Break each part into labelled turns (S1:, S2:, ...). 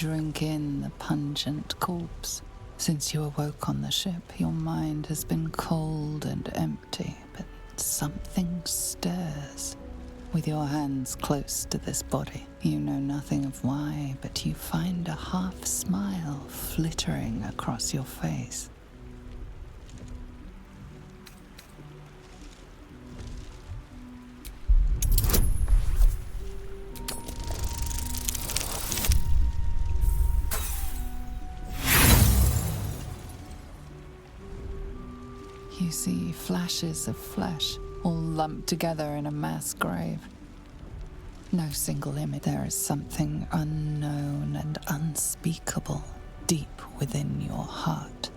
S1: drink in the pungent corpse. Since you awoke on the ship, your mind has been cold and empty, but something stirs. With your hands close to this body, you know nothing of why, but you find a half smile flittering across your face. You see flashes of flesh, all lumped together in a mass grave. No single image. There is something unknown and unspeakable deep within your heart.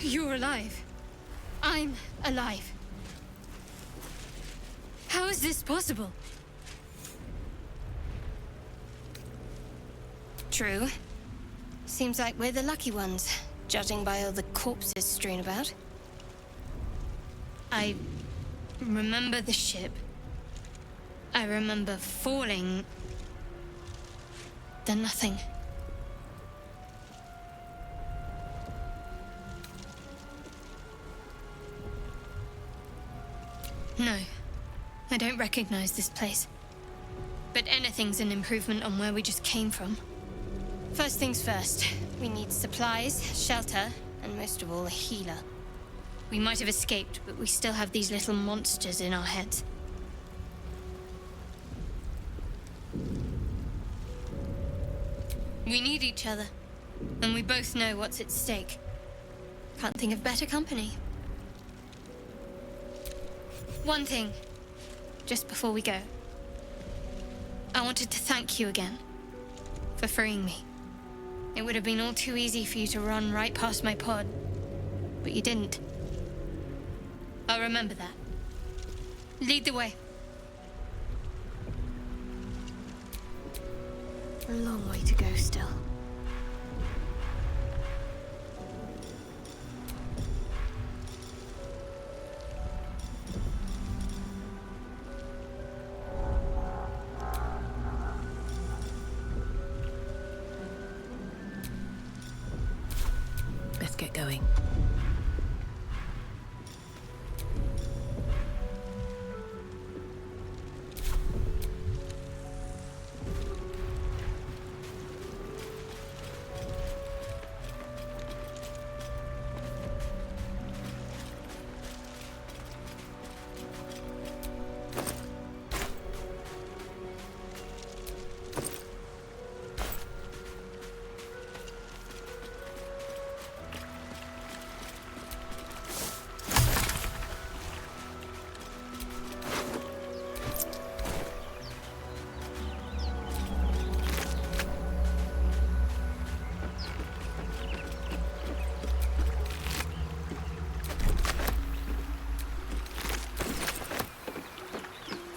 S2: You're alive. I'm alive. How is this possible? True. Seems like we're the lucky ones, judging by all the corpses strewn about. I remember the ship. I remember falling. Then nothing. No, I don't recognize this place. But anything's an improvement on where we just came from. First things first, we need supplies, shelter, and most of all, a healer. We might have escaped, but we still have these little monsters in our heads. We need each other, and we both know what's at stake. Can't think of better company. One thing, just before we go. I wanted to thank you again for freeing me. It would have been all too easy for you to run right past my pod, but you didn't. I'll remember that. Lead the way. A long way to go still.
S3: Let's get going.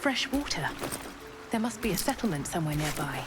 S3: Fresh water. There must be a settlement somewhere nearby.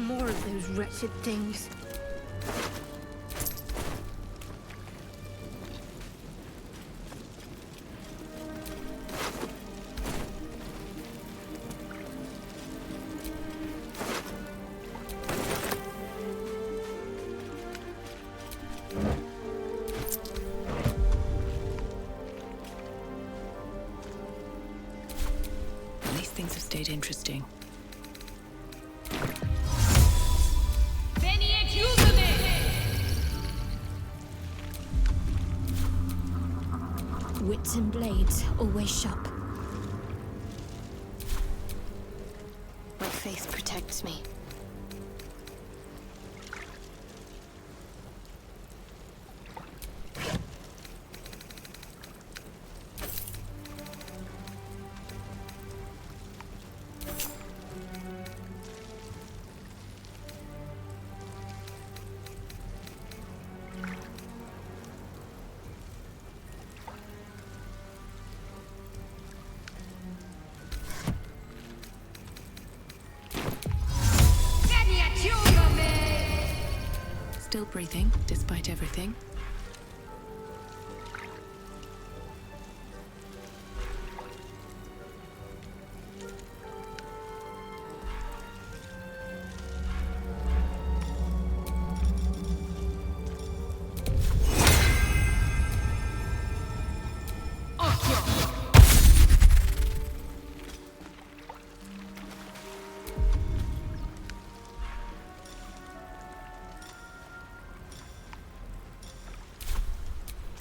S2: more of those wretched things.
S3: These things have stayed interesting.
S2: Wits and blades, always sharp. My faith protects me.
S3: Still breathing, despite everything.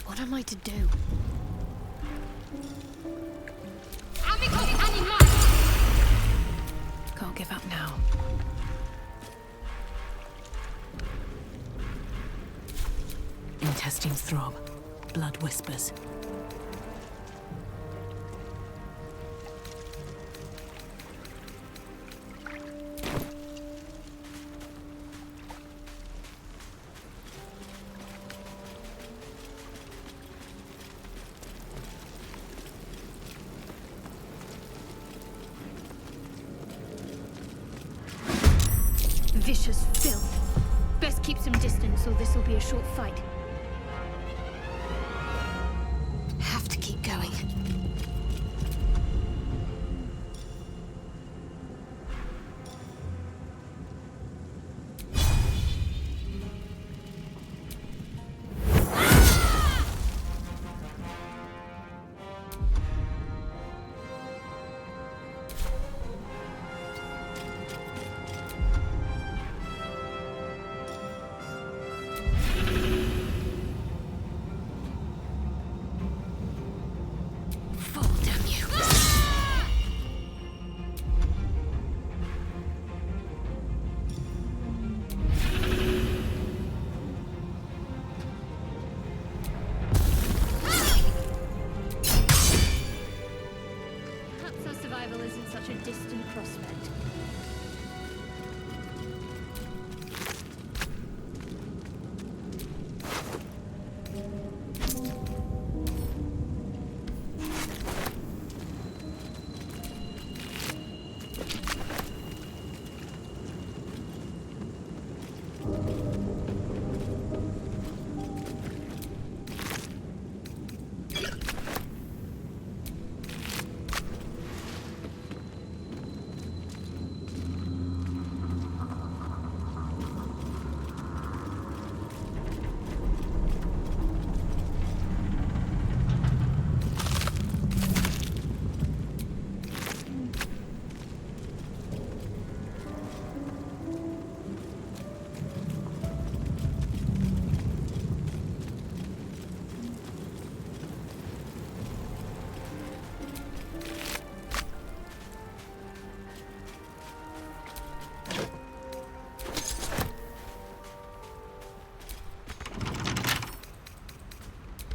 S2: What am I to do?
S3: Can't give up now. Intestines throb. Blood whispers.
S2: Vicious filth. Best keep some distance, or this will be a short fight. Have to keep going. Isn't such a distant prospect.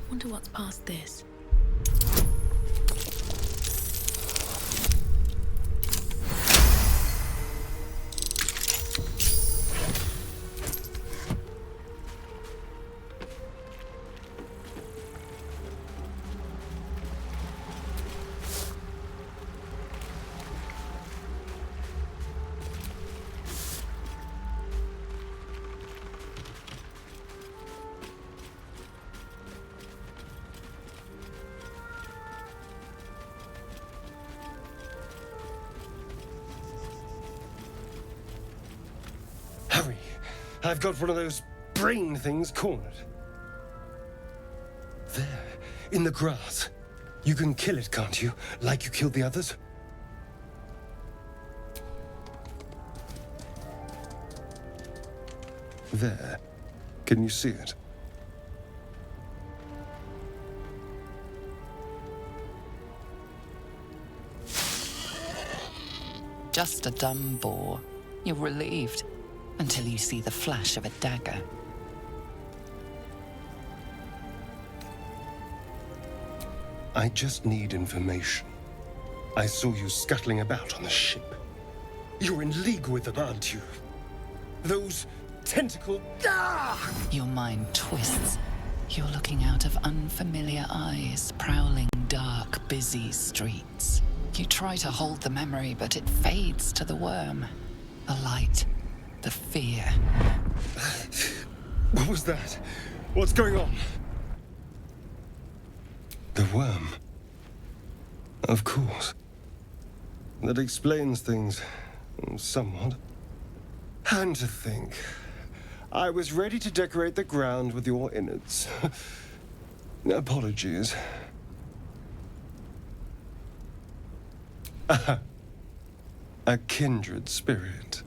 S3: Wonder what's past this.
S4: I've got one of those brain things cornered. There, in the grass. You can kill it, can't you? Like you killed the others? There. Can you see it?
S1: Just a dumb boar. You're relieved until you see the flash of a dagger.
S4: I just need information. I saw you scuttling about on the ship. You're in league with them, aren't you? Those tentacle... Ah!
S1: Your mind twists. You're looking out of unfamiliar eyes, prowling dark, busy streets. You try to hold the memory, but it fades to the worm. The light, the fear.
S4: What was that? What's going on? The worm. Of course. That explains things, somewhat. And to think, I was ready to decorate the ground with your innards. Apologies. A kindred spirit.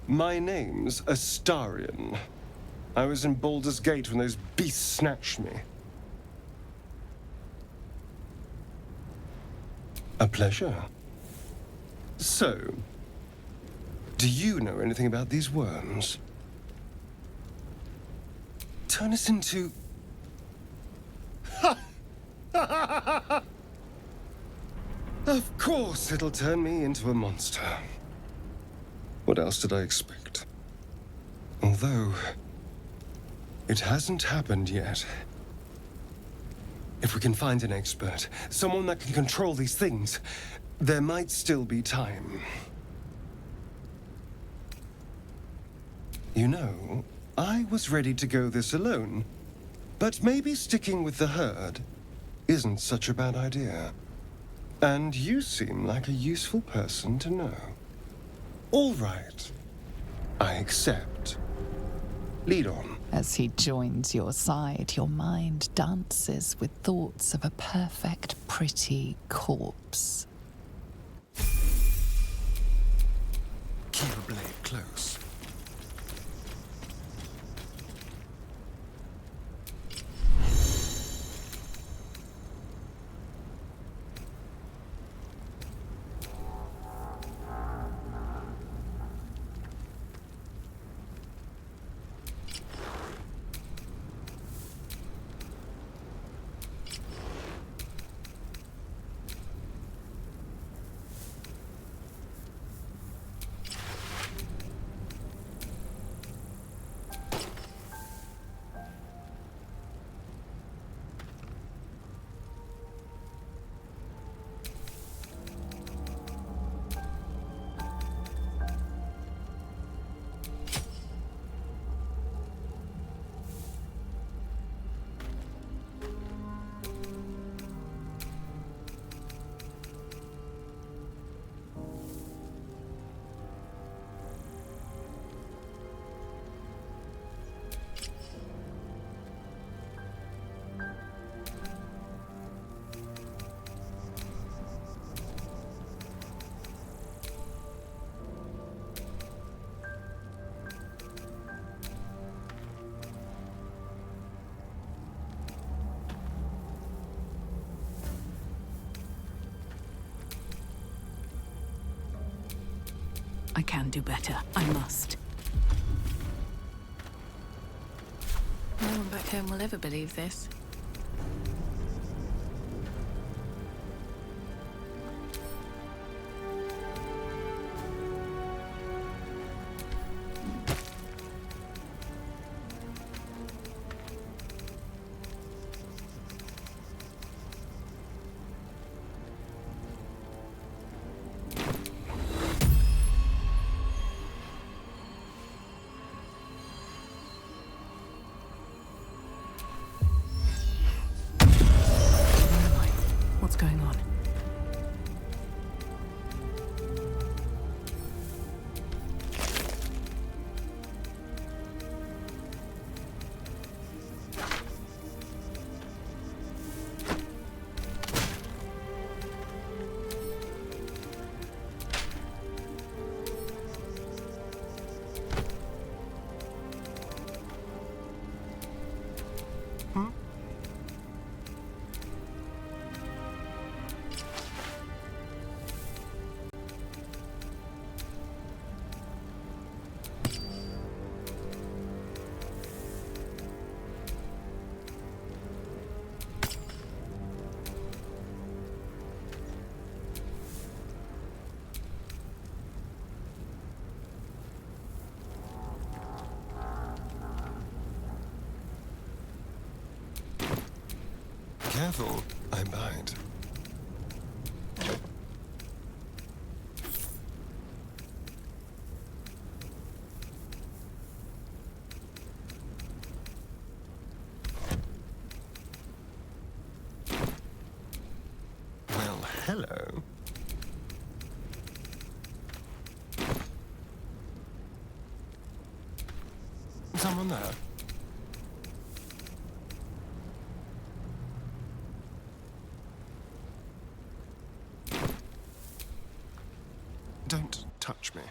S4: My name's Astarion. I was in Baldur's Gate when those beasts snatched me. A pleasure. So, do you know anything about these worms? Turn us into... Of course it'll turn me into a monster. What else did I expect? Although, it hasn't happened yet. If we can find an expert, someone that can control these things, there might still be time. You know, I was ready to go this alone, but maybe sticking with the herd isn't such a bad idea. And you seem like a useful person to know. All right, I accept. Lead on.
S1: As he joins your side, your mind dances with thoughts of a perfect, pretty corpse.
S4: Keep a blade close.
S3: I can do better. I must. No one back home will ever believe this. What's going on?
S4: Careful, I bite. Well, hello. Someone there? Don't touch me.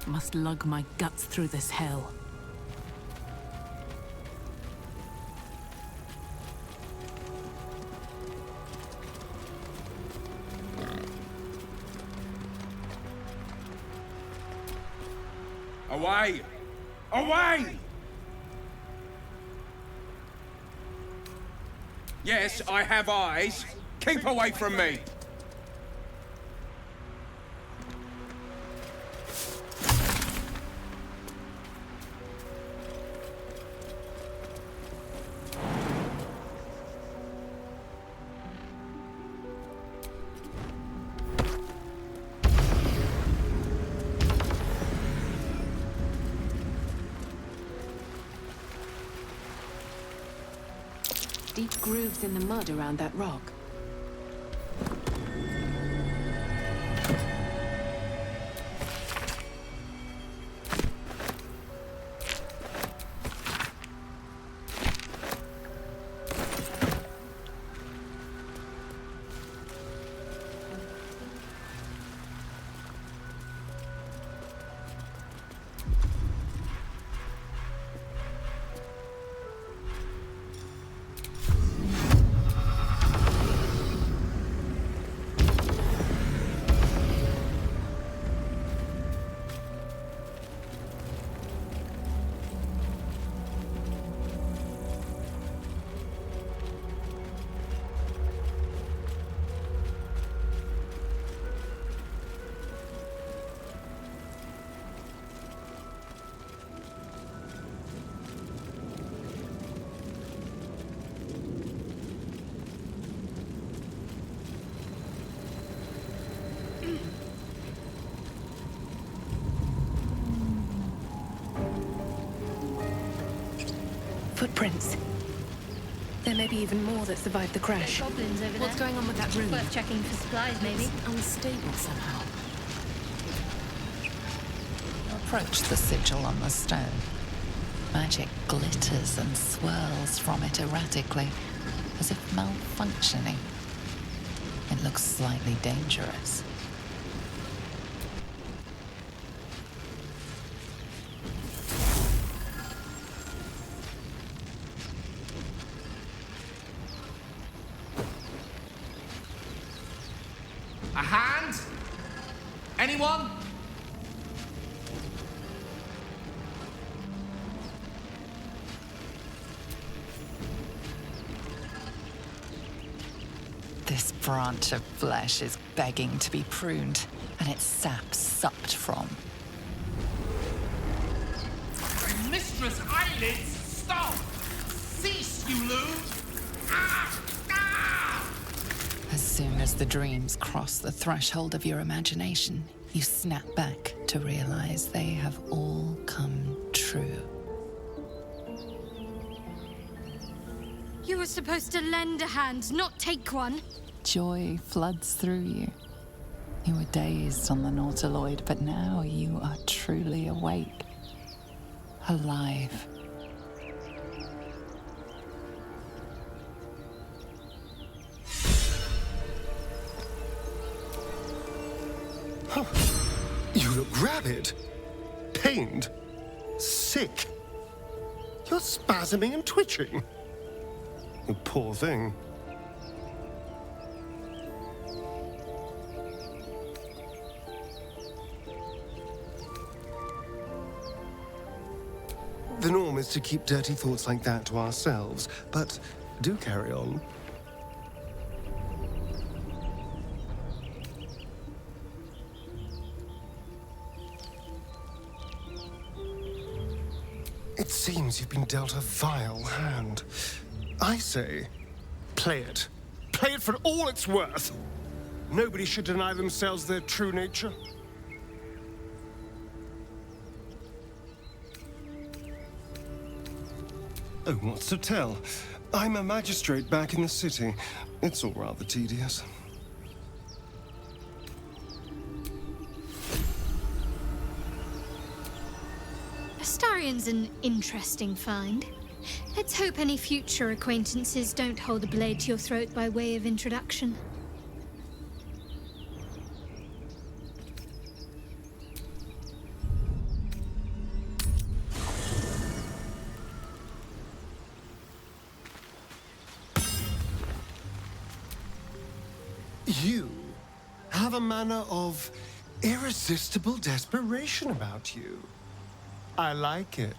S3: must lug my guts through this hell.
S5: Away! Away! Yes, I have eyes. Keep away from me!
S3: Deep grooves in the mud around that rock. Footprints. There may be even more that survived the crash.
S2: Goblins over there.
S3: What's going on with that room?
S2: Worth checking for supplies, maybe.
S3: It's unstable somehow.
S1: Approach the sigil on the stone. Magic glitters and swirls from it erratically, as if malfunctioning. It looks slightly dangerous.
S5: A hand? Anyone?
S1: This branch of flesh is begging to be pruned, and its sap sucked from.
S5: Mistress Eyelids, stop! Cease, you loon! Ah! Ah!
S1: As soon as the dreams cross the threshold of your imagination, you snap back to realize they have all come true.
S2: You were supposed to lend a hand, not take one.
S1: Joy floods through you. You were dazed on the Nautiloid, but now you are truly awake. Alive.
S4: You look rabid, pained, sick. You're spasming and twitching. You poor thing. The norm is to keep dirty thoughts like that to ourselves, but do carry on. It seems you've been dealt a vile hand. I say, play it. Play it for all it's worth. Nobody should deny themselves their true nature. Oh, what's to tell? I'm a magistrate back in the city. It's all rather tedious.
S2: Astarion's an interesting find. Let's hope any future acquaintances don't hold a blade to your throat by way of introduction.
S4: You have a manner of irresistible desperation about you. I like it.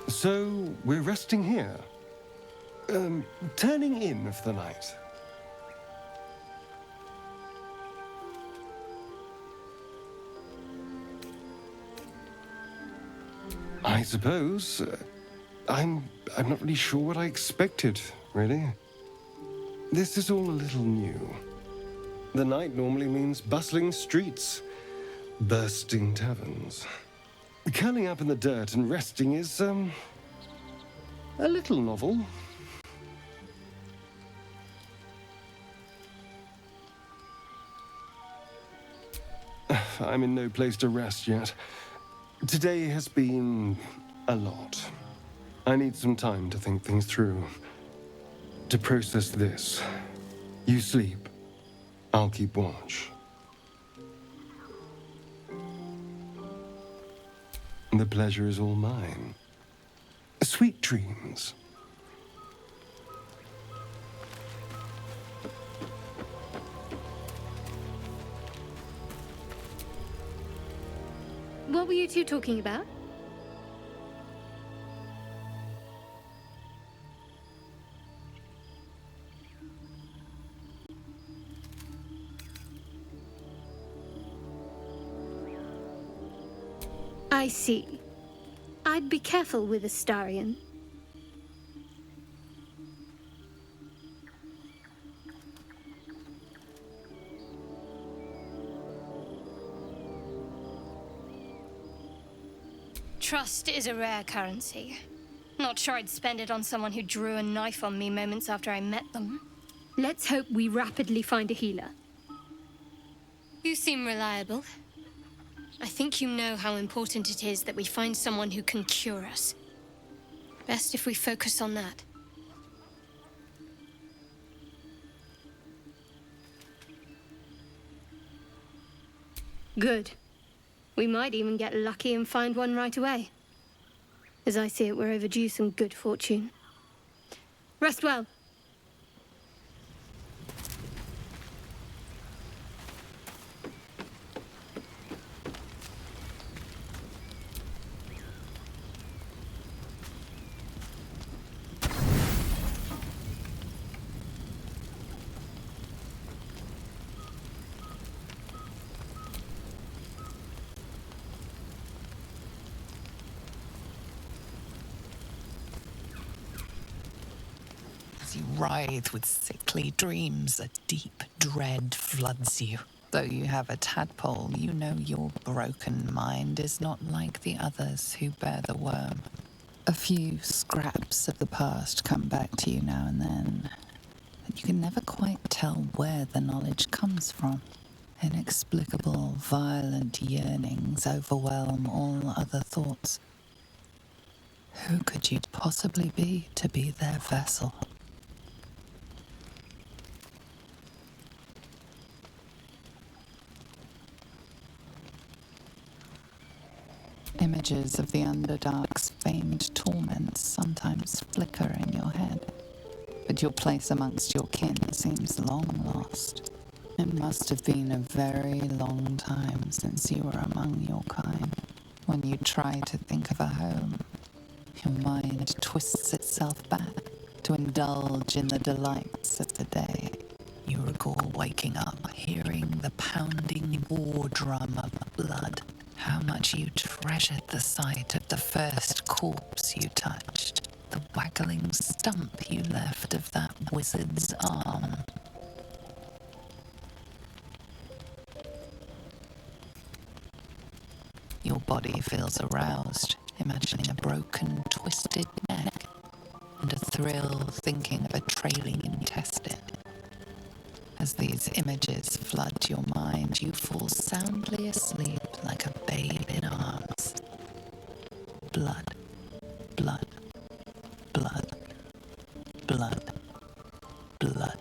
S4: So, we're resting here. Turning in for the night. I suppose. I'm not really sure what I expected, really. This is all a little new. The night normally means bustling streets, bursting taverns. Curling up in the dirt and resting is, a little novel. I'm in no place to rest yet. Today has been a lot. I need some time to think things through. To process this. You sleep. I'll keep watch. The pleasure is all mine. Sweet dreams.
S2: What were you two talking about? I see. I'd be careful with Astarion. Trust is a rare currency. Not sure I'd spend it on someone who drew a knife on me moments after I met them. Let's hope we rapidly find a healer. You seem reliable. I think you know how important it is that we find someone who can cure us. Best if we focus on that. Good. We might even get lucky and find one right away. As I see it, we're overdue some good fortune. Rest well.
S1: As you writhe with sickly dreams, a deep dread floods you. Though you have a tadpole, you know your broken mind is not like the others who bear the worm. A few scraps of the past come back to you now and then, but you can never quite tell where the knowledge comes from. Inexplicable, violent yearnings overwhelm all other thoughts. Who could you possibly be to be their vessel? Images of the Underdark's famed torments sometimes flicker in your head, but your place amongst your kin seems long lost. It must have been a very long time since you were among your kind. When you try to think of a home, your mind twists itself back to indulge in the delights of the day. You recall waking up, hearing the pounding war drum of blood. How much you treasured the sight of the first corpse you touched, the waggling stump you left of that wizard's arm. Your body feels aroused, imagining a broken, twisted neck, and a thrill thinking of a trailing intestine. As these images flood your mind, you fall soundly asleep like a babe in arms. Blood, blood, blood, blood, blood.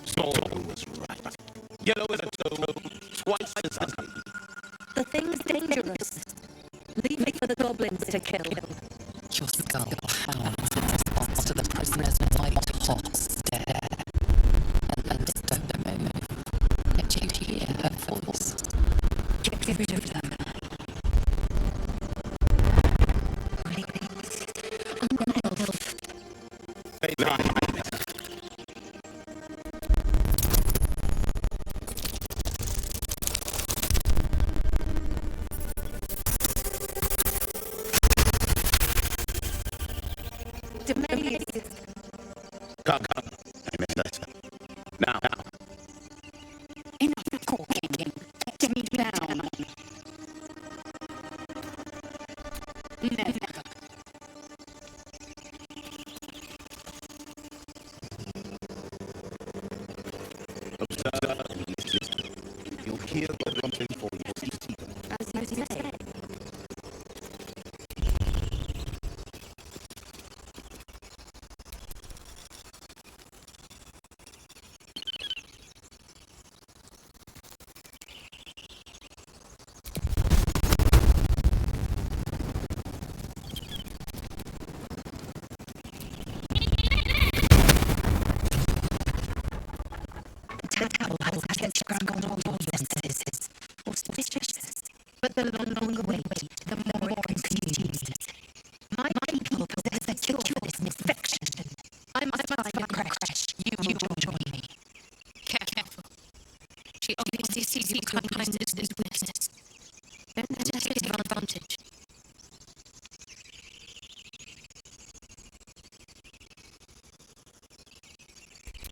S6: Storm was right. Yellow as a toad, twice as ugly.
S7: The thing's dangerous. Leave it for the goblins to kill.
S1: Your skull pounds in response to the prisoner's white hot stare. And don't move. Yet you hear her voice.
S7: Get rid of them. I'm an elf.
S6: Come. I mean that. Now.
S7: Enough talking. Get me down. Never.
S6: Observe and listen. You'll hear the rumbling for your feet.
S7: As you say. But the longer we wait, the more it continues. My people possess a cure for this misfortune. I must find a crash. You will join me.
S2: Careful. She obviously sees your kindness as weakness. Don't let her take advantage.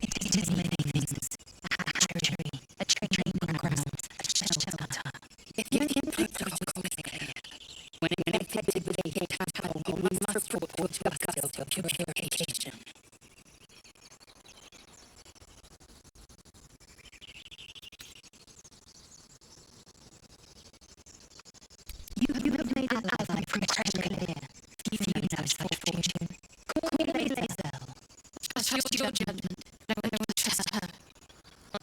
S7: It is many things. A hatchery, a training ground, a shelter. If you impact of the conflict, when infected with a tadpole, we must report to Basil for purification. You have made an ally from Trashclear. Few know such fortune. Call me Basil.
S2: I trust your judgment. No one will trust her.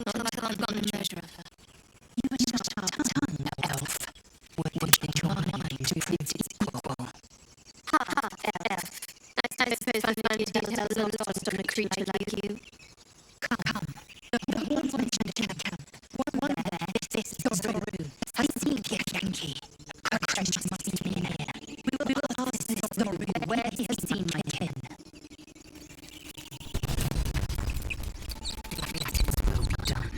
S2: Not until I've gotten a measure of her.
S7: You are not our tongue, elf. Would that your mind proved equal. Ha, elf.
S2: I suppose I find details are lost on a creature like you.
S7: Come. The horns mentioned in the camp. One there, this is the room. I see Yankee. Her creatures must be here. We will ask this story where he has seen my kin. That is well done.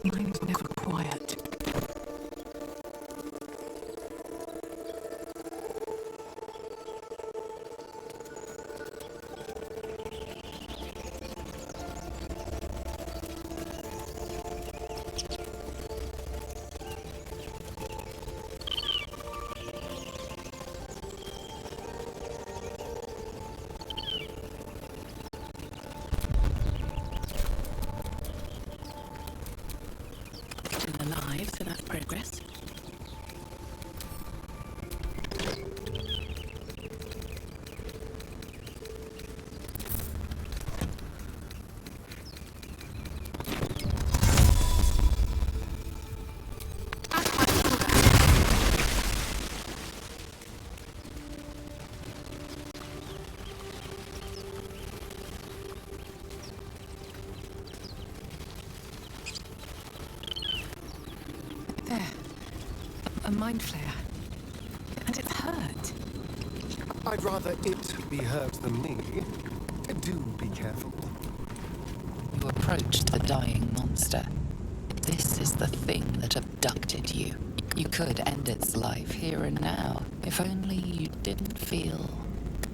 S3: Mine's never quiet. Still alive, so that's progress. There. A mind flare. And it's hurt.
S4: I'd rather it be hurt than me. Do be careful.
S1: You approach the dying monster. This is the thing that abducted you. You could end its life here and now, if only you didn't feel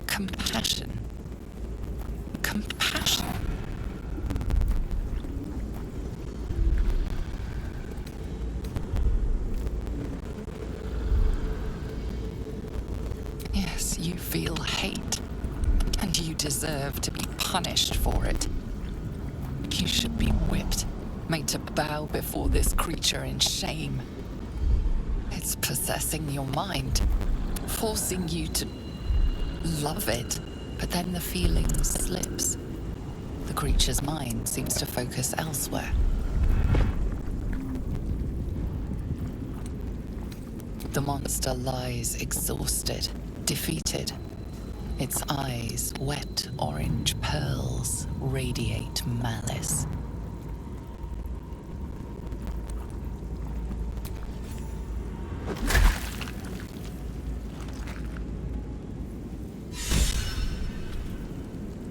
S1: compassion. Compassion. Yes, you feel hate, and you deserve to be punished for it. You should be whipped, made to bow before this creature in shame. It's possessing your mind, forcing you to love it, but then the feeling slips. The creature's mind seems to focus elsewhere. The monster lies exhausted, defeated. Its eyes, wet orange pearls, radiate malice.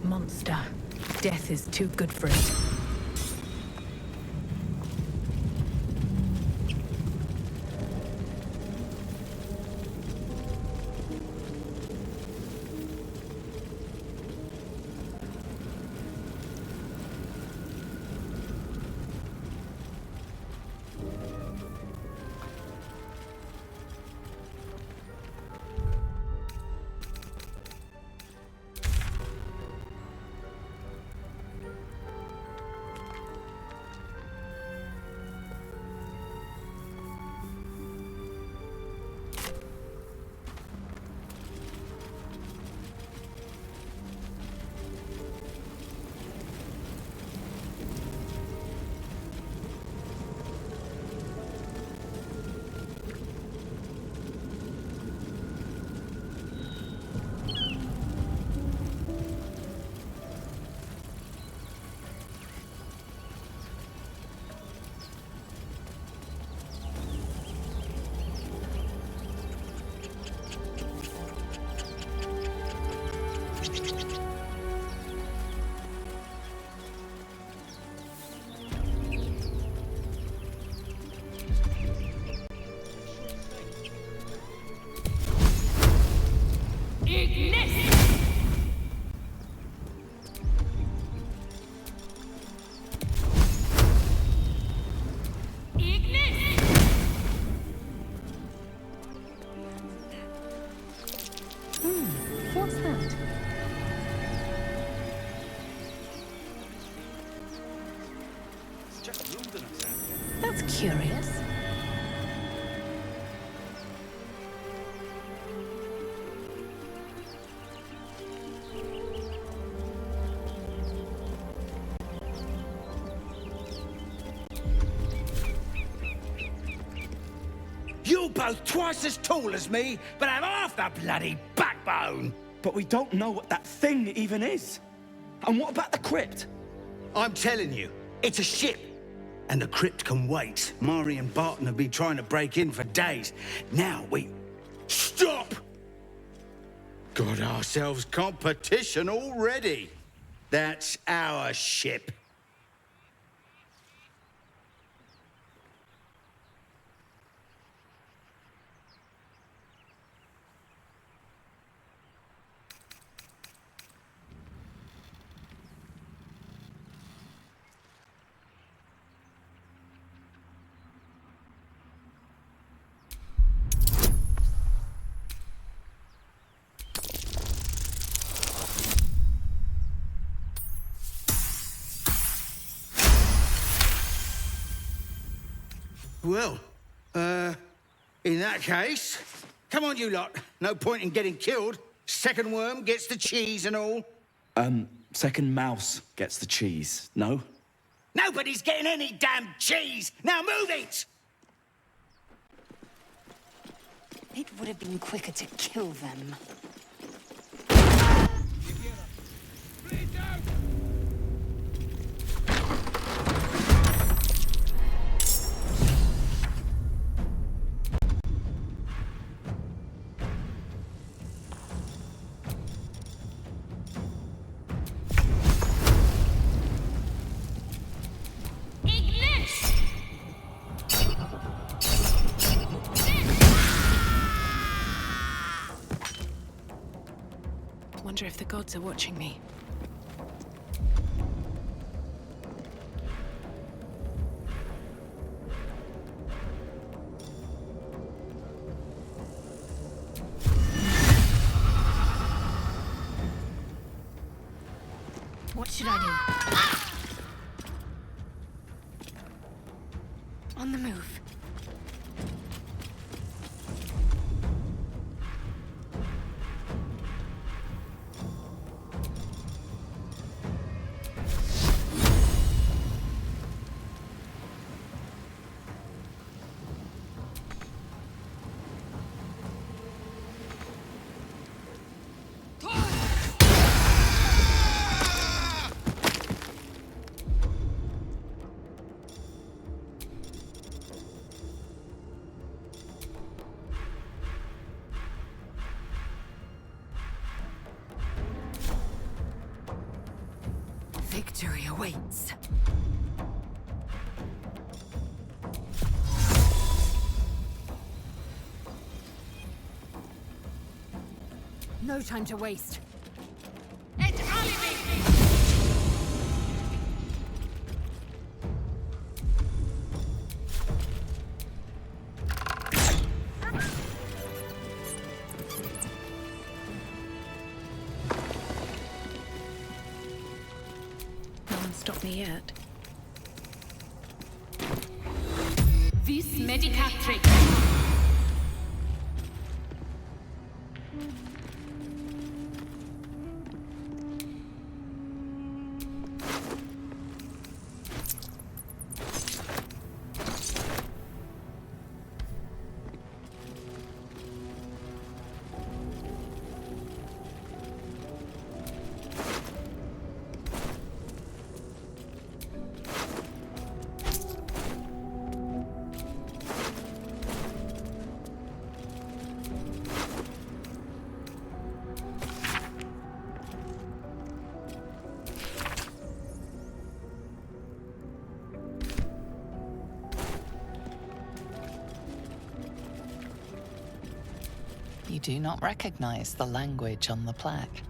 S3: Monster. Death is too good for it. What's that? That's curious.
S5: You're both twice as tall as me, but have half the bloody backbone.
S8: But we don't know what that thing even is. And what about the crypt?
S5: I'm telling you, it's a ship. And the crypt can wait. Mari and Barton have been trying to break in for days. Now we... Stop! Got ourselves competition already. That's our ship. Well, in that case, come on, you lot. No point in getting killed. Second worm gets the cheese and all.
S8: Second mouse gets the cheese, no?
S5: Nobody's getting any damn cheese! Now move it!
S7: It would have been quicker to kill them.
S3: Wonder if the gods are watching me.
S2: What should I do? On the move.
S3: Victory awaits. No time to waste.
S2: No one stopped me yet.
S3: Vis medicatrix.
S1: You do not recognize the language on the plaque.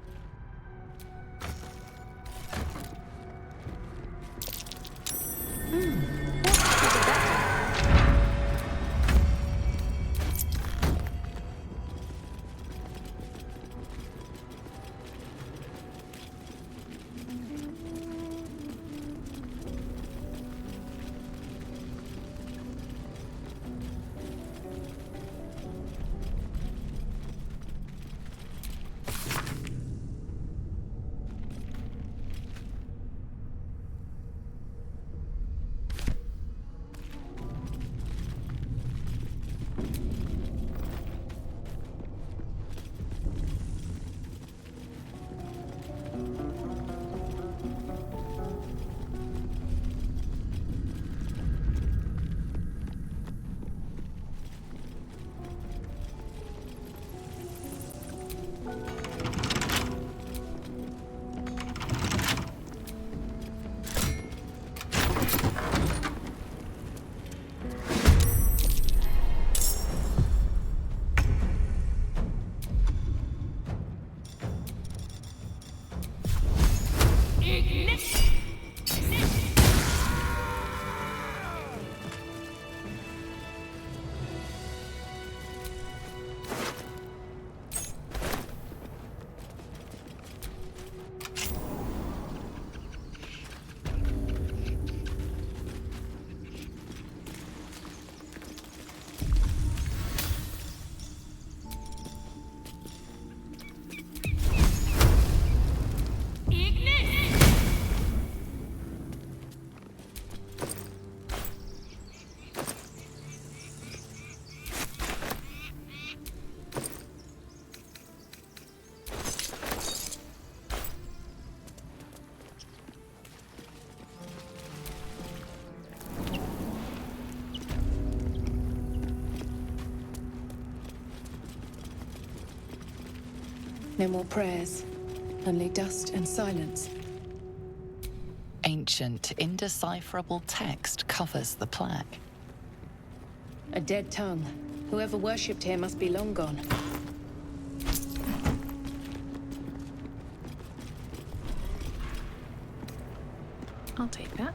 S3: No more prayers. Only dust and silence.
S1: Ancient, indecipherable text covers the plaque.
S3: A dead tongue. Whoever worshipped here must be long gone.
S9: I'll take that.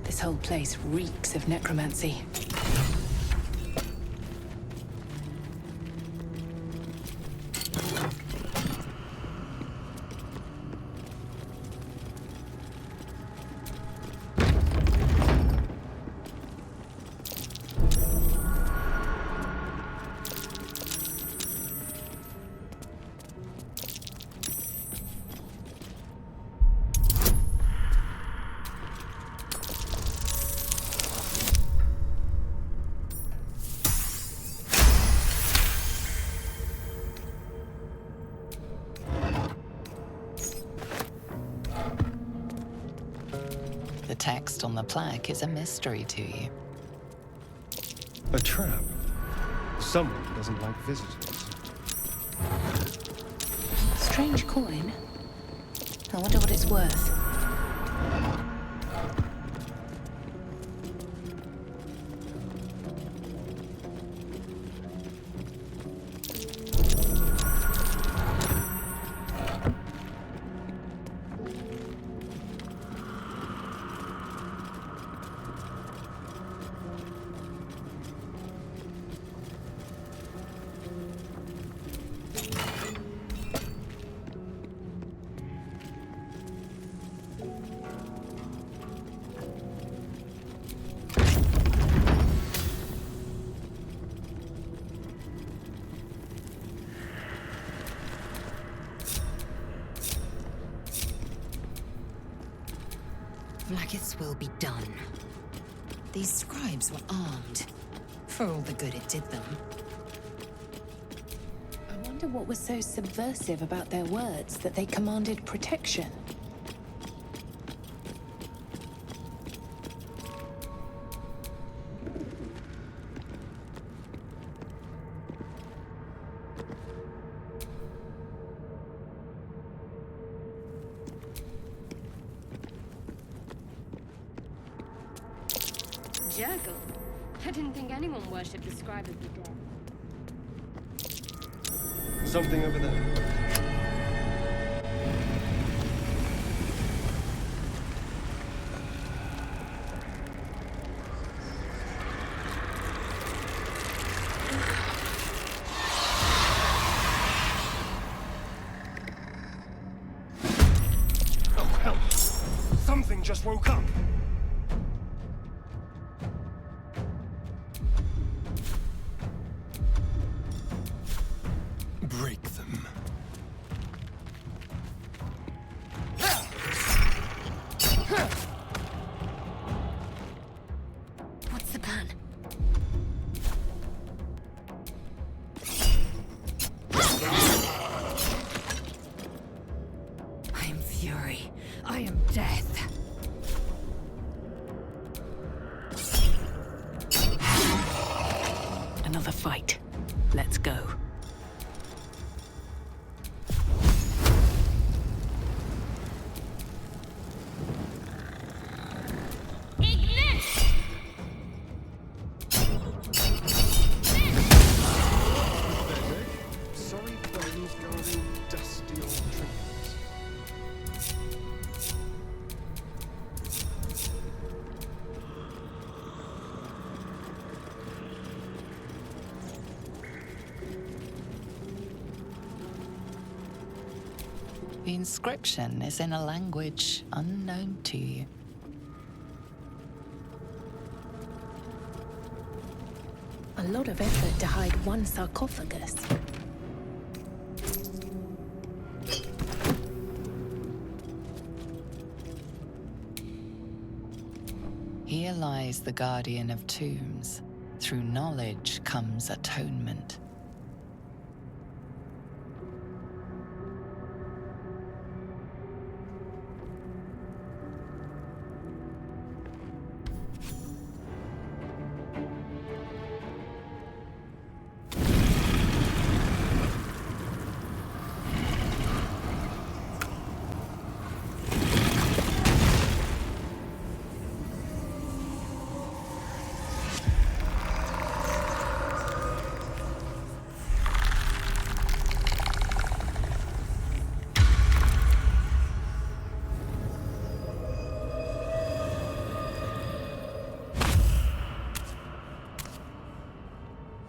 S3: This whole place reeks of necromancy.
S1: The text on the plaque is a mystery to you.
S4: A trap. Someone doesn't like visitors.
S3: Strange coin. I wonder what it's worth.
S7: Vlaakith's will be done. These scribes were armed, for all the good it did them.
S3: I wonder what was so subversive about their words that they commanded protection.
S10: Jurgle? I didn't think anyone worshipped the scribe of the dead.
S4: Something over there. Oh, help! Something just woke up! Break them.
S7: What's the plan? I am fury. I am death.
S3: another fight. Let's go.
S4: Sorry bones guarding dusty old trinkets.
S1: The inscription is in a language unknown to you.
S3: A lot of effort to hide one sarcophagus.
S1: Here lies the guardian of tombs. Through knowledge comes atonement.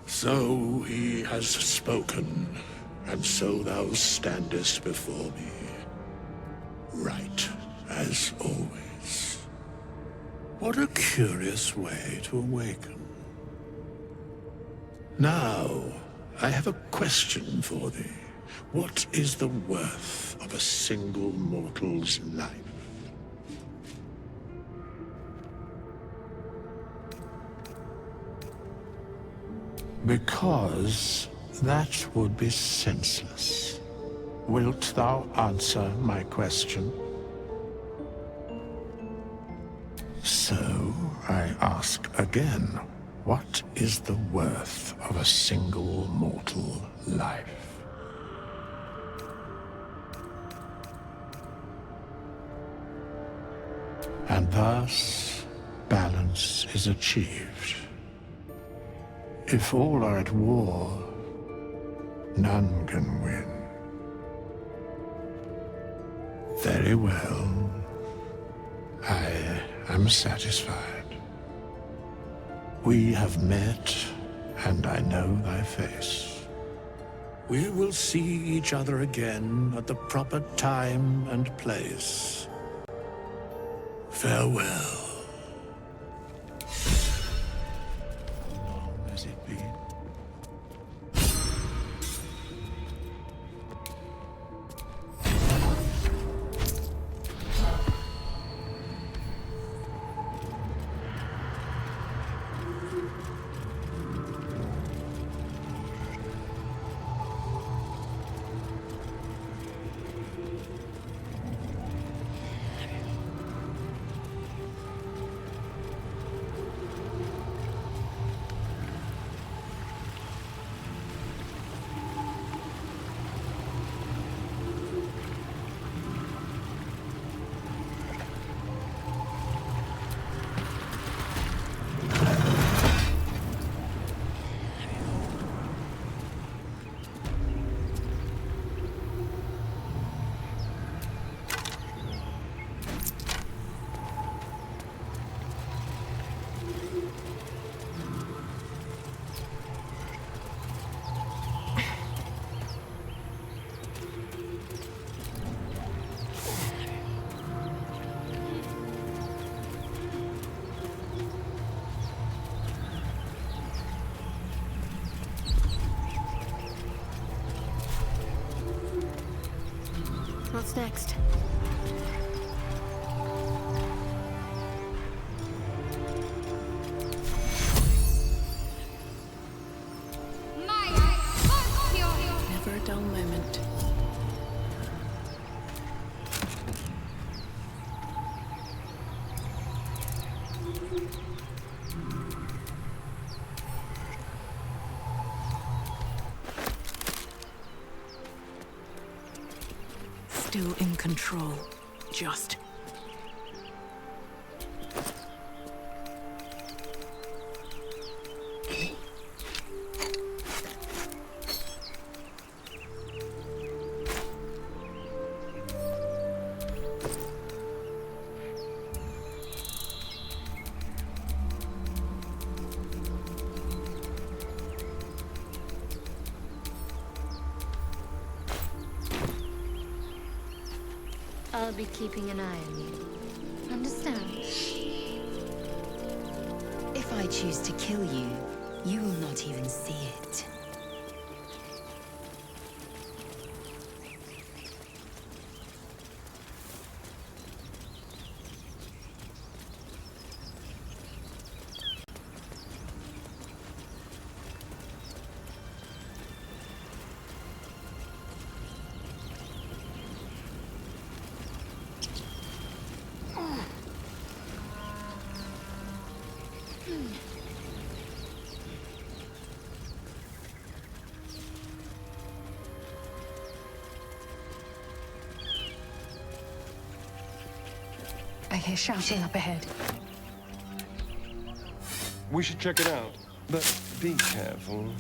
S6: So he has spoken, and so thou standest before me, right as always. What a curious way to awaken. Now, I have a question for thee. What is the worth of a single mortal's life? Because that would be senseless. Wilt thou answer my question? So, I ask again, what is the worth of a single mortal life? And thus, balance is achieved. If all are at war, none can win. Very well. I am satisfied. We have met, and I know thy face. We will see each other again at the proper time and place. Farewell. Has it been?
S10: What's next?
S3: Never a dull moment. still in control. Just.
S10: I'll be keeping an eye on you. Understand?
S7: If I choose to kill you, you will not even see it.
S3: I hear shouting up ahead.
S4: We should check it out, but be careful.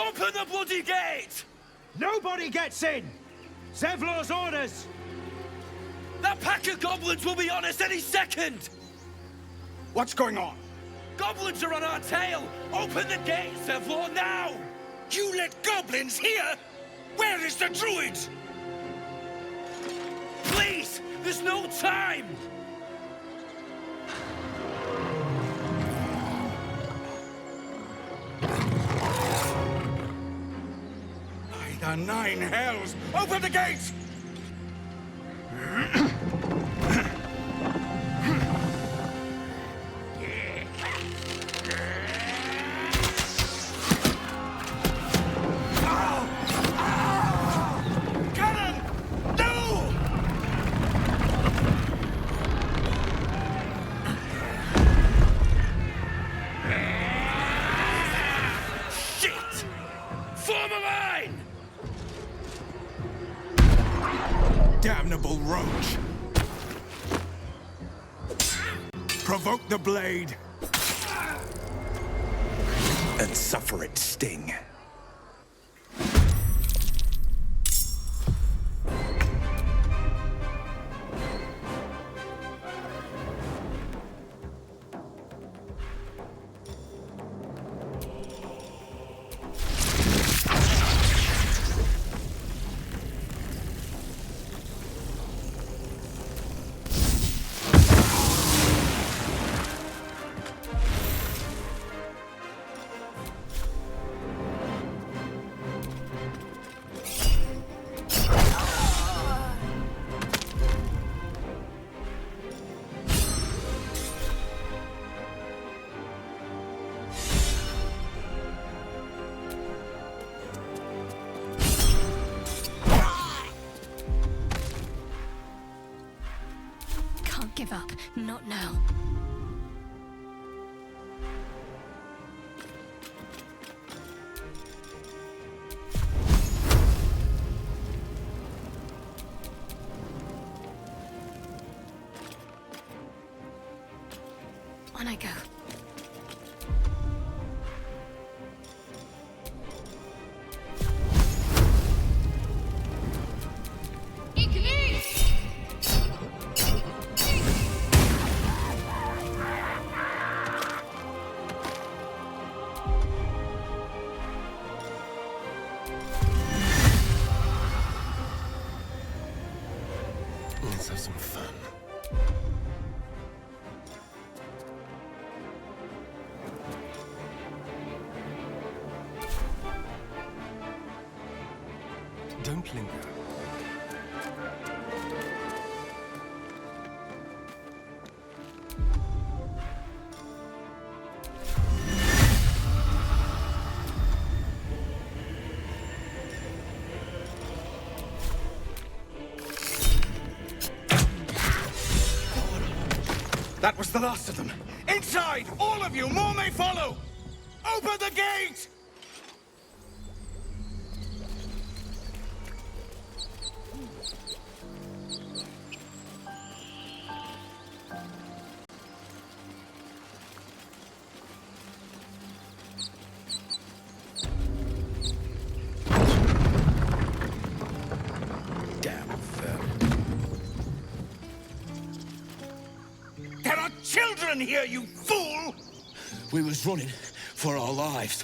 S8: Open the bloody gate!
S5: Nobody gets in! Zevlor's orders!
S8: That pack of goblins will be on us any second!
S5: What's going on?
S8: Goblins are on our tail! Open the gate, Zevlor, now!
S5: You let goblins here? Where is the druid?
S8: Please! There's no time!
S5: By the nine hells! Open the gates! Cannon! No!
S8: Shit! Form a line!
S5: Damnable roach! Provoke the blade! And suffer its sting.
S2: Can't give up. Not now. On I go.
S4: Let's have some fun. Don't linger.
S5: That was the last of them. Inside! All of you! More may follow! Open the gate! Damn them. There are children here, you fool!
S8: We was running for our lives.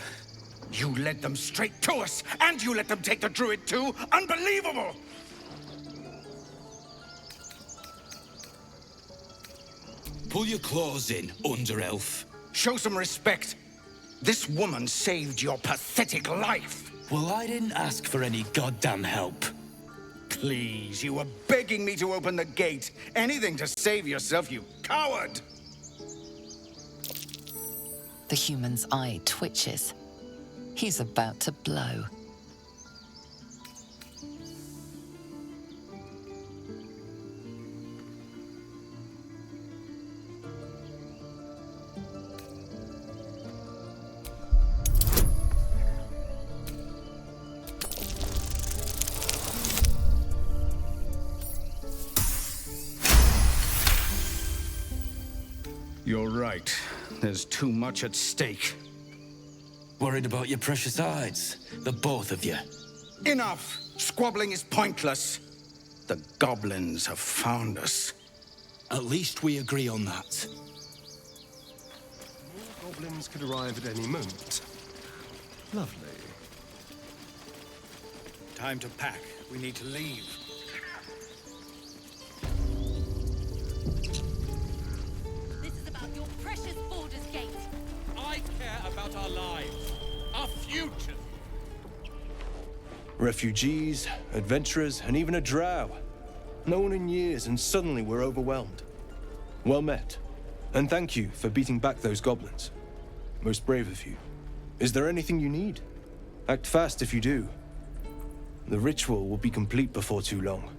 S5: You led them straight to us, and you let them take the druid too? Unbelievable!
S8: Pull your claws in, under-elf.
S5: Show some respect. This woman saved your pathetic life.
S8: Well, I didn't ask for any goddamn help.
S5: Please, you were begging me to open the gate. Anything to save yourself, you coward!
S1: The human's eye twitches. He's about to blow.
S5: You're right. There's too much at stake.
S8: Worried about your precious hides, the both of you.
S5: Enough! Squabbling is pointless. The goblins have found us.
S8: At least we agree on that.
S4: More goblins could arrive at any moment. Lovely.
S5: Time to pack. We need to leave.
S10: This is about your precious Baldur's Gate.
S11: I care about our lives, our futures.
S12: Refugees, adventurers, and even a drow. No one in years, and suddenly we're overwhelmed. Well met. And thank you for beating back those goblins. Most brave of you. Is there anything you need? Act fast if you do. The ritual will be complete before too long.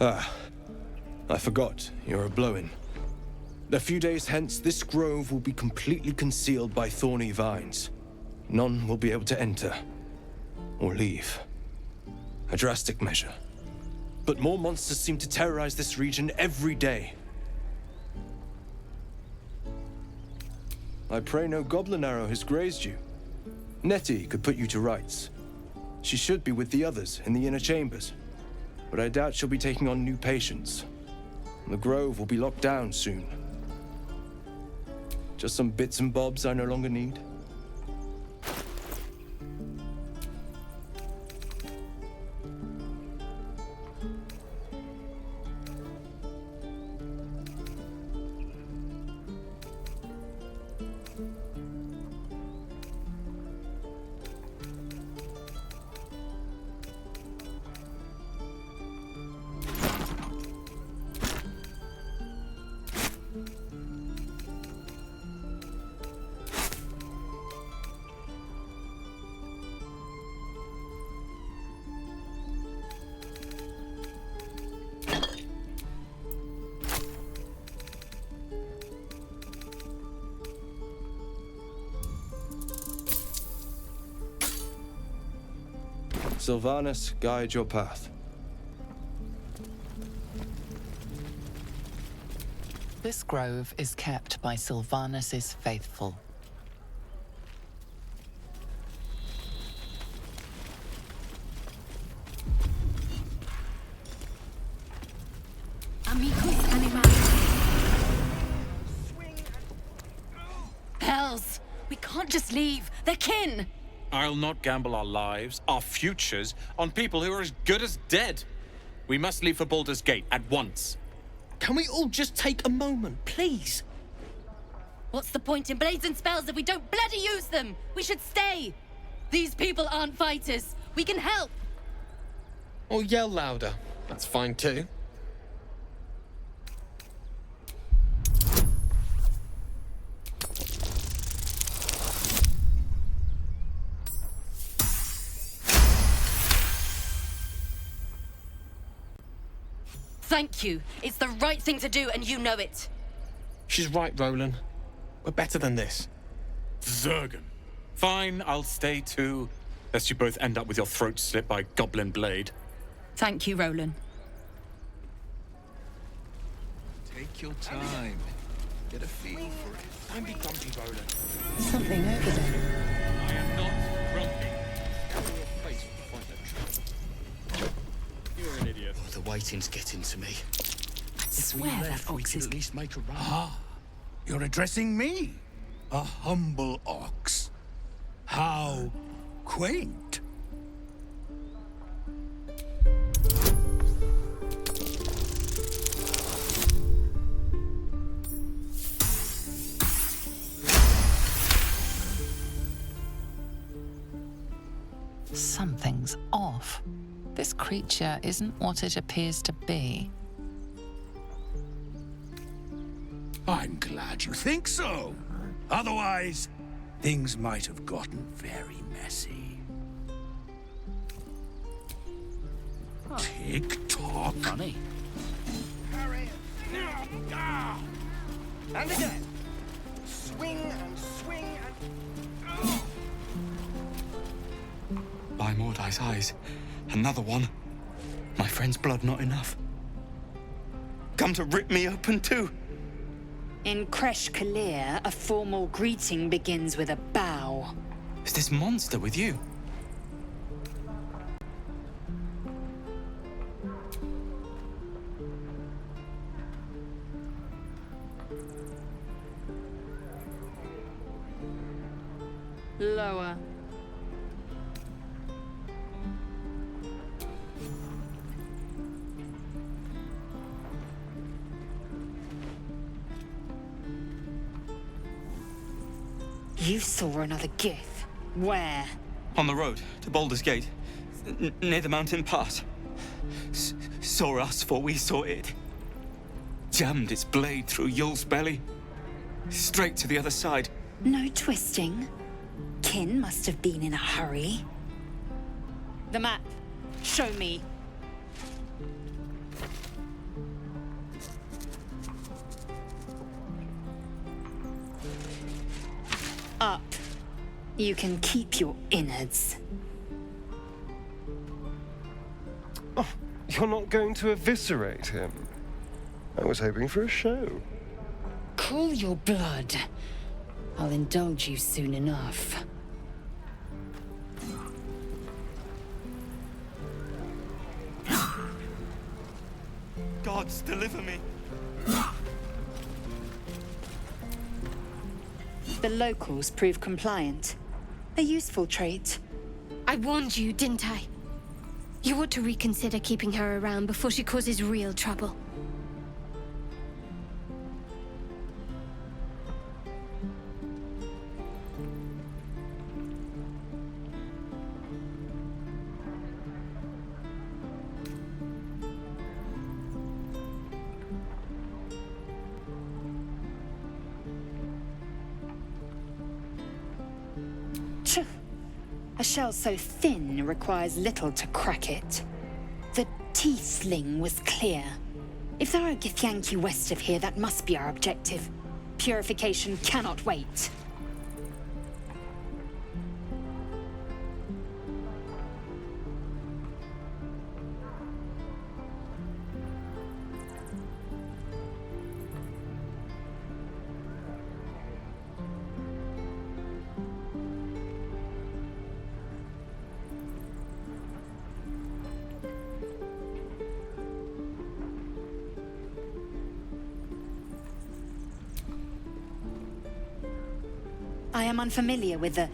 S12: Ah, I forgot, you're a blow-in. A few days hence, this grove will be completely concealed by thorny vines. None will be able to enter or leave. A drastic measure. But more monsters seem to terrorize this region every day. I pray no goblin arrow has grazed you. Nettie could put you to rights. She should be with the others in the inner chambers, but I doubt she'll be taking on new patients. The grove will be locked down soon. Just some bits and bobs I no longer need. Sylvanus, guide your path.
S1: This grove is kept by Sylvanus's faithful.
S10: Amicus animalis. Hells! We can't just leave. They're kin!
S11: I'll not gamble our lives, our futures, on people who are as good as dead. We must leave for Baldur's Gate at once.
S13: Can we all just take a moment, please?
S7: What's the point in blades and spells if we don't bloody use them? We should stay! These people aren't fighters. We can help!
S13: Or yell louder. That's fine too.
S7: Thank you. It's the right thing to do, and you know it.
S13: She's right, Roland. We're better than this.
S11: Zergan. Fine, I'll stay too. Lest you both end up with your throats slit by goblin blade.
S7: Thank you, Roland.
S14: Take your time. Get a feel for it.
S13: Don't be grumpy, Roland.
S1: Something over there.
S11: I am not grumpy.
S13: Cover your face with the front of the
S11: You're an idiot.
S5: Oh, the waiting's getting to me.
S7: I swear that
S5: We
S7: ox
S5: could
S7: is...
S5: at least make a run.
S15: Ah, you're addressing me, a humble ox. How quaint.
S1: Something's off. This creature isn't what it appears to be.
S15: I'm glad you think so. Otherwise, things might have gotten very messy. Tick-tock.
S5: Funny.
S16: And again. Swing and swing and...
S8: By Mordai's eyes, another one. My friend's blood not enough. Come to rip me open too.
S17: In Kresh Kalir, a formal greeting begins with a bow.
S8: Is this monster with you?
S17: Lower. You saw another gith. Where?
S8: On the road to Baldur's Gate, near the mountain pass. Saw us, for we saw it. Jammed its blade through Yul's belly, straight to the other side.
S17: No twisting. Kin must have been in a hurry. The map. Show me. Up. You can keep your innards.
S4: Oh, you're not going to eviscerate him? I was hoping for a show.
S17: Cool your blood. I'll indulge you soon enough.
S8: Gods, deliver me.
S17: The locals prove compliant. A useful trait.
S2: I warned you, didn't I? You ought to reconsider keeping her around before she causes real trouble.
S17: A shell so thin requires little to crack it. The tiefling was clear. If there are Githyanki west of here, that must be our objective. Purification cannot wait. I am unfamiliar with the...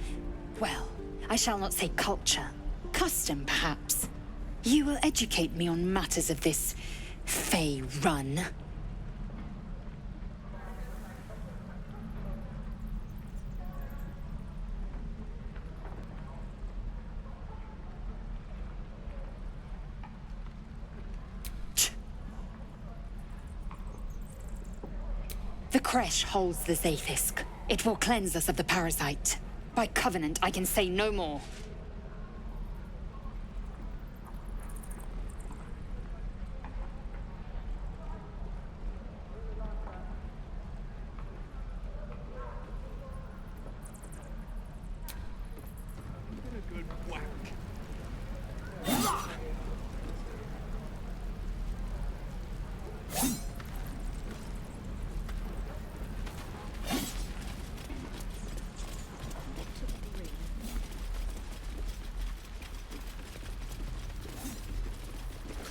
S17: well, I shall not say culture. Custom, perhaps. You will educate me on matters of this... Fey run. The creche holds the Zaithisk. It will cleanse us of the parasite. By covenant, I can say no more.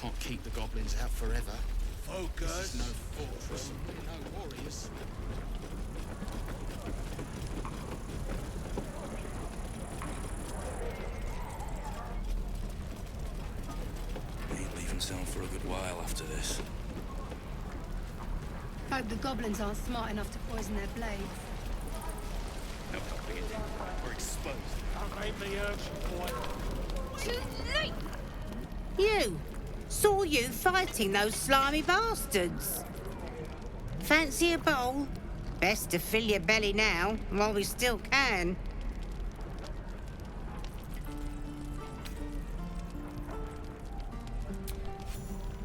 S14: Can't keep the goblins out forever.
S15: Focus.
S14: This is no fortress, and we're no warriors.
S18: Ain't leaving town for a good while after this.
S10: Hope the goblins aren't smart enough to poison their blades.
S14: No helping it. We're exposed.
S15: Don't make me urgent, boy.
S10: Too late!
S19: You! Saw you fighting those slimy bastards. Fancy a bowl? Best to fill your belly now, while we still can.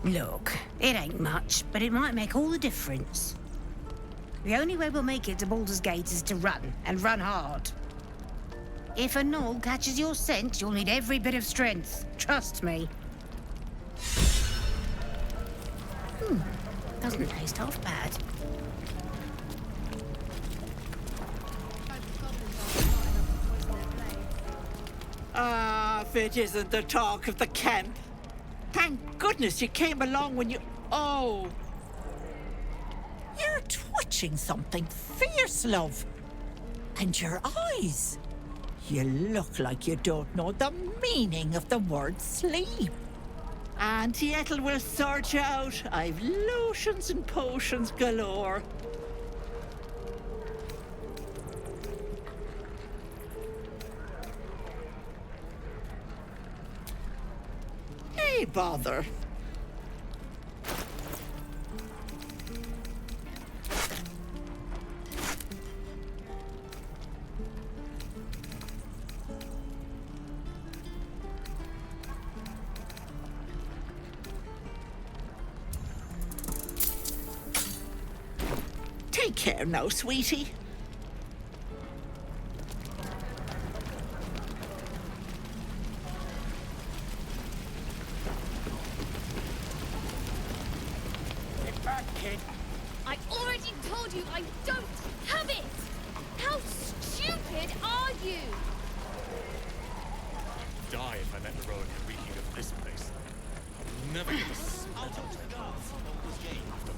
S19: Look, it ain't much, but it might make all the difference. The only way we'll make it to Baldur's Gate is to run, and run hard. If a gnoll catches your scent, you'll need every bit of strength. Trust me. Doesn't taste half bad.
S20: Ah, if it isn't the talk of the camp. Thank goodness you came along when you... Oh. You're twitching something fierce, love. And your eyes. You look like you don't know the meaning of the word sleep. Auntie Ethel will sort you out. I've lotions and potions galore. Hey, bother. Take care now, sweetie.
S15: Get back, kid.
S10: I already told you I don't have it! How stupid are you?
S11: I'd die if I let the road reeking of this place. I'll never get the smell of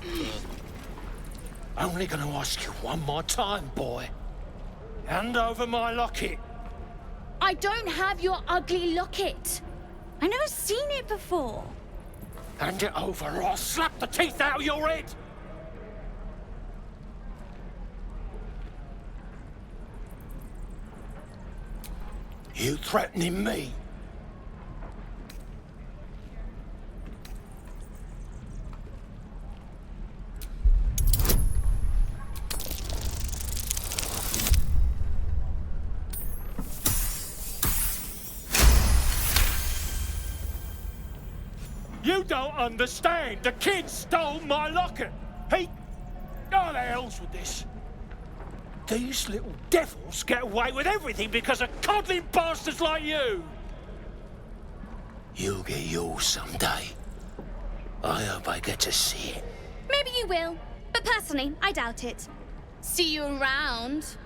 S11: it.
S15: Only gonna ask you one more time, boy. Hand over my locket.
S10: I don't have your ugly locket. I never seen it before.
S15: Hand it over or I'll slap the teeth out of your head. You threatening me? You don't understand. The kid stole my locket. He... Oh, the hell's with this? These little devils get away with everything because of coddling bastards like you. You'll get yours someday. I hope I get to see it.
S10: Maybe you will, but personally, I doubt it. See you around.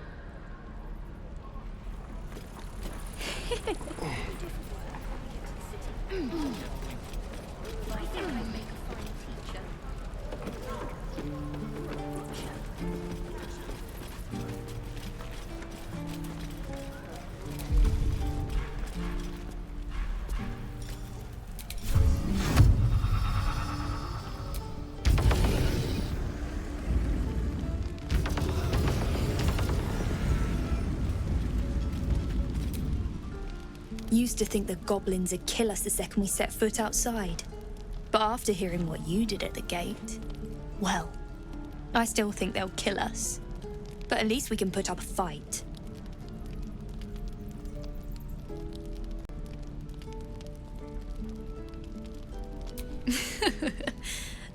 S10: I think I'd make a fine teacher.
S21: Used to think the goblins would kill us the second we set foot outside. But after hearing what you did at the gate, well, I still think they'll kill us. But at least we can put up a fight.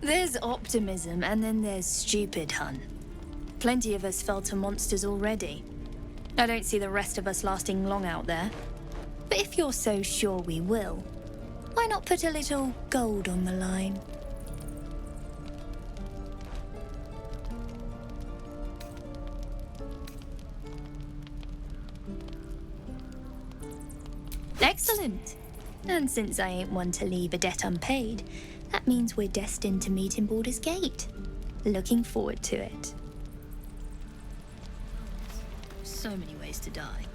S21: There's optimism, and then there's stupid, hun. Plenty of us fell to monsters already. I don't see the rest of us lasting long out there. But if you're so sure we will, why not put a little gold on the line? Excellent. And since I ain't one to leave a debt unpaid, that means we're destined to meet in Baldur's Gate. Looking forward to it. So many ways to die.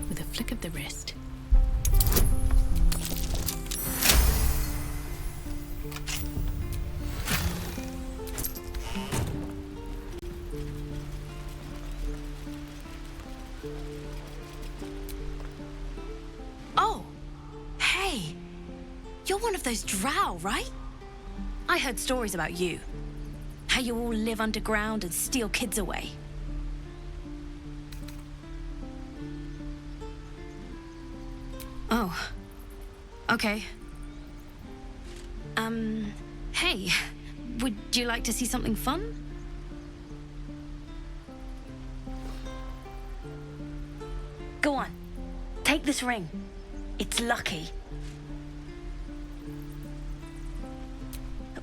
S3: With a flick of the wrist.
S21: Oh! Hey! You're one of those drow, right? I heard stories about you. How you all live underground and steal kids away. Oh. Okay. Hey. Would you like to see something fun? Go on. Take this ring. It's lucky.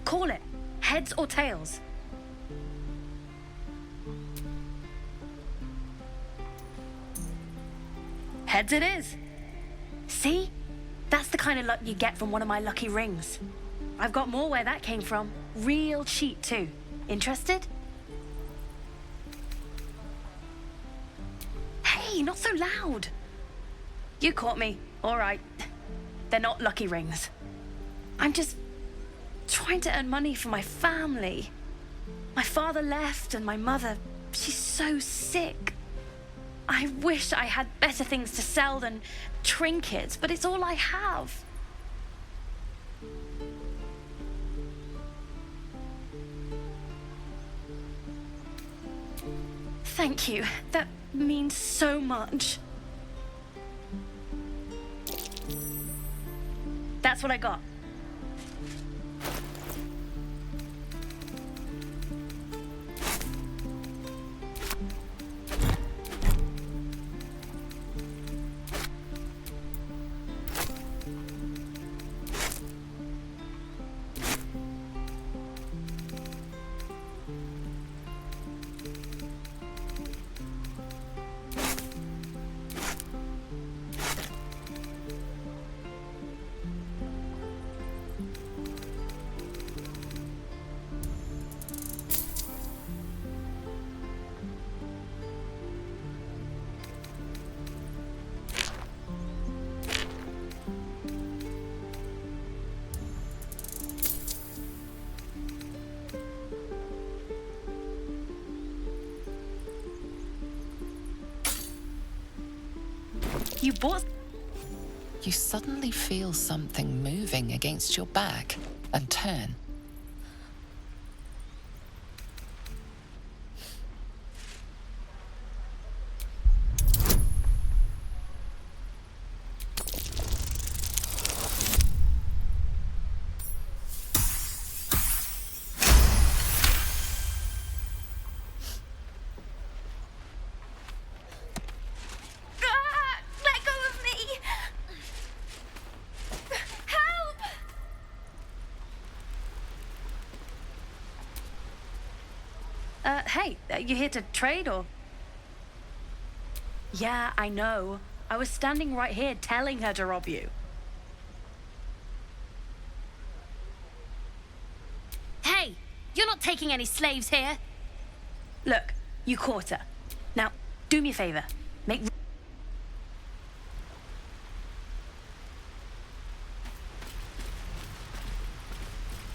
S21: Call it. Heads or tails. Heads it is. See? That's the kind of luck you get from one of my lucky rings. I've got more where that came from. Real cheap, too. Interested? Hey, not so loud. You caught me. All right. They're not lucky rings. I'm just trying to earn money for my family. My father left, and my mother, she's so sick. I wish I had better things to sell than trinkets, but it's all I have. Thank you. That means so much. That's what I got. You bought...
S1: You suddenly feel something moving against your back and turn.
S10: Let go of me! Help!
S21: Hey, you here to trade or? Yeah, I know. I was standing right here telling her to rob you.
S10: Hey, you're not taking any slaves here.
S21: Look, you caught her. Now, do me a favor.